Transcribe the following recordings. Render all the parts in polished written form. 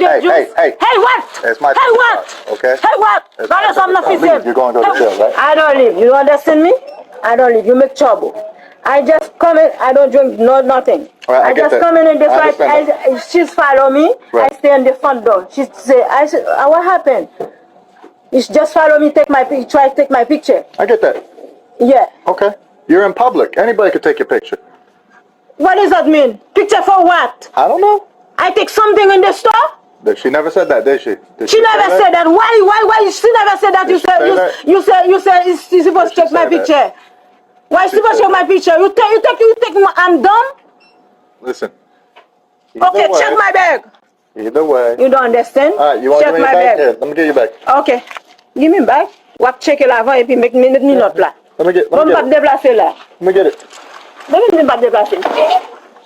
check the juice. Hey, what? It's my hey, what? okay? Hey, what? Brothers, I'm not fixing. You're going to go to jail, right? I don't leave. You understand me? I don't leave. You make trouble. I just come in. I don't drink nothing. Right, I just come in this right. She's follow me. Right. I stay in the front door. She say, I said, what happened? You just follow me. Try to take my picture. I get that. Yeah. Okay. You're in public. Anybody could take your picture. What does that mean? Picture for what? I don't know. I take something in the store? She never said that, did she? She never said that. Why? She never said that. You said she's supposed to check my picture. Why she supposed to check my picture? You take I'm dumb? Listen. Okay, check my bag. Either way. You don't understand? All right, you want to check give me my your bag? bag? Here, let me get your bag. Okay. Give me back. Wap check it avant et puis make me note là. Let me get it. Let me get it. Let me pas déplacer.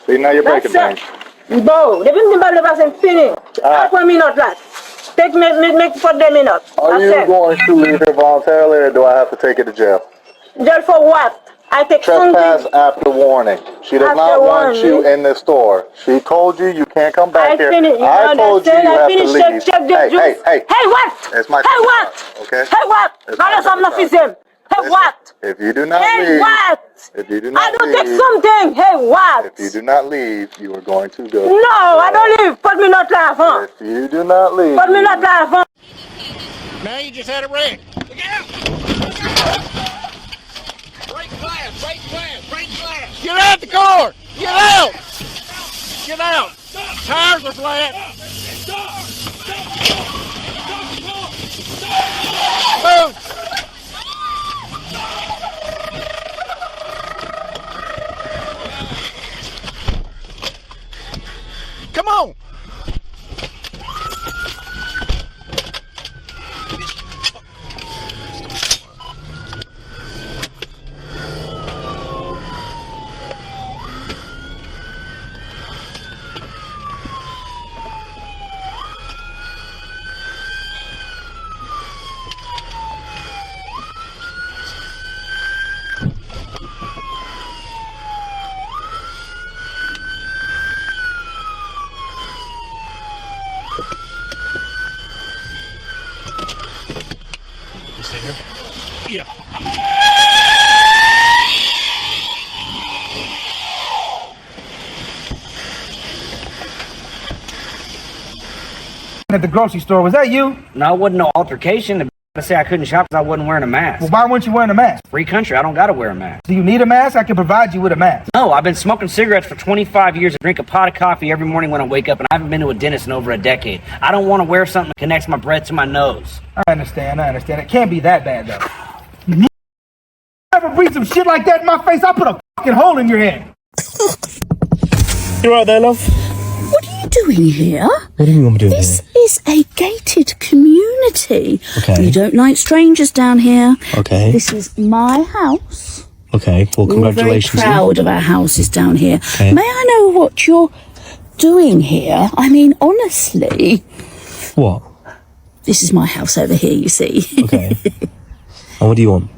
See, now you're breaking things. Bon, depuis que pas déplacer, fini. Après minute là. Make for 2 minutes. Are you going to leave here voluntarily, or do I have to take you to jail? Jail for what? I take Trespass something. after warning. She does not want you in this store. She told you can't come back here. I told you have to leave. Hey, what? It's my hey, what? Okay? Hey, what? Hey, what? If you do not hey, leave. What? If you do not I don't leave, take something. Hey, what? If you do not leave, you are going to go. No, I don't leave. Put me not laugh, huh? If you do not leave. Put me not laugh, huh? Now you just had a wreck. Look out! Break glass, break glass, break glass. Get out the car! Get out! Get out! Tires are flat. Move! Come on! Yeah. At the grocery store, was that you? No, it wasn't no altercation. To say I couldn't shop because I wasn't wearing a mask. Well, why weren't you wearing a mask? Free country, I don't gotta wear a mask. Do you need a mask? I can provide you with a mask. No, I've been smoking cigarettes for 25 years. I drink a pot of coffee every morning when I wake up, and I haven't been to a dentist in over a decade. I don't want to wear something that connects my breath to my nose. I understand. It can't be that bad, though. You ever breathe some shit like that in my face, I'll put a fucking hole in your head. You right there, love? What are you doing here? What do you want me doing This is a gated community. Okay. We don't like strangers down here. Okay. This is my house. Okay, well, congratulations. We're very proud of our houses down here. Okay. May I know what you're doing here? I mean, honestly. What? This is my house over here, you see. Okay. And what do you want?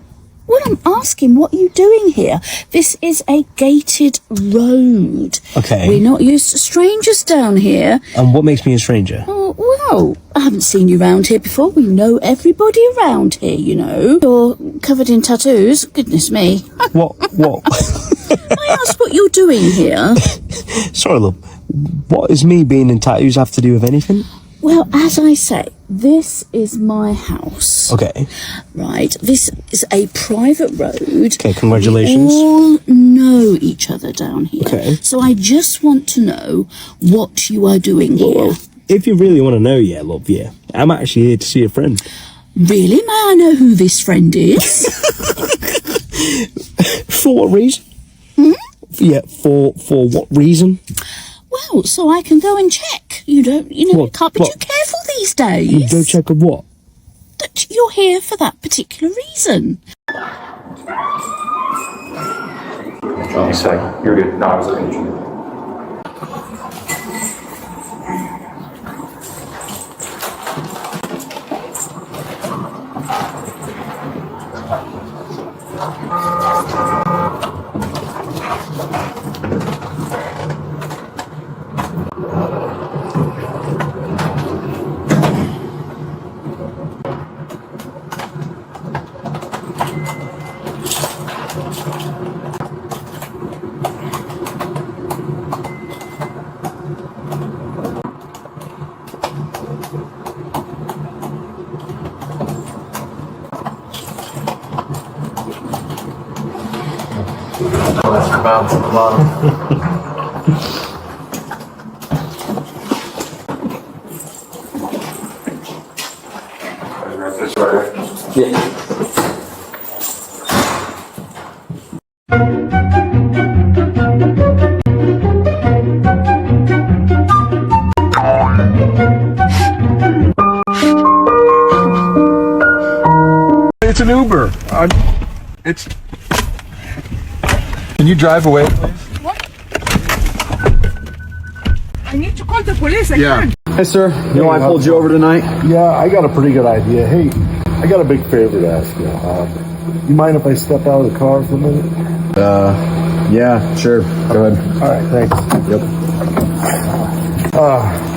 Well, I'm asking, what are you doing here? This is a gated road. Okay. We're not used to strangers down here. And what makes me a stranger? Oh, well, I haven't seen you round here before. We know everybody around here, you know. You're covered in tattoos. Goodness me. What? I asked what you're doing here. Sorry, love. What does me being in tattoos have to do with anything? Well, as I say, this is my house. Okay. Right, this is a private road. Okay, congratulations. We all know each other down here. Okay. So I just want to know what you are doing here. Well, if you really want to know, yeah, love, yeah. I'm actually here to see a friend. Really? May I know who this friend is? For what reason? Hmm? Yeah, for what reason? Well, so I can go and check. You can't be too careful these days. You go check of what? That you're here for that particular reason. Oh, sorry. You're good. No, I was looking at you. Bounce at the bottom. This right here? Yeah. It's an Uber. It's. Can you drive away, please? I need to call the police. Yeah. Hey, sir. You know why I pulled you over tonight? Yeah, I got a pretty good idea. Hey, I got a big favor to ask you. You mind if I step out of the car for a minute? Yeah, sure. Go ahead. All right, thanks. Yep.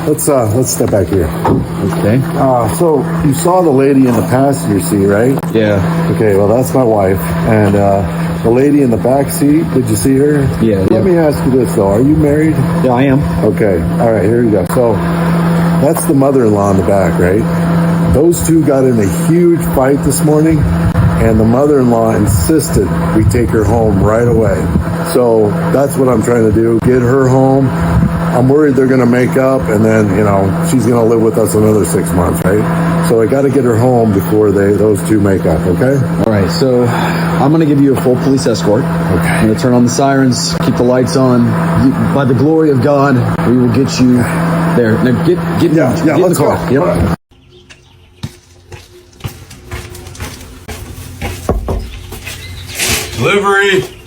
Let's step back here. Okay. So you saw the lady in the passenger seat, right? Yeah. Okay, well that's my wife, and the lady in the back seat. Did you see her? Yeah. Let me ask you this though: are you married? Yeah, I am. Okay. All right. Here you go. So that's the mother-in-law in the back, right? Those two got in a huge fight this morning, and the mother-in-law insisted we take her home right away. So that's what I'm trying to do, get her home. I'm worried they're going to make up, and then, she's going to live with us another 6 months, right? So I got to get her home before those two make up, okay? All right, so I'm going to give you a full police escort. Okay. I'm going to turn on the sirens, keep the lights on. By the glory of God, we will get you there. Now get in let's the car. Go. Yep. Delivery.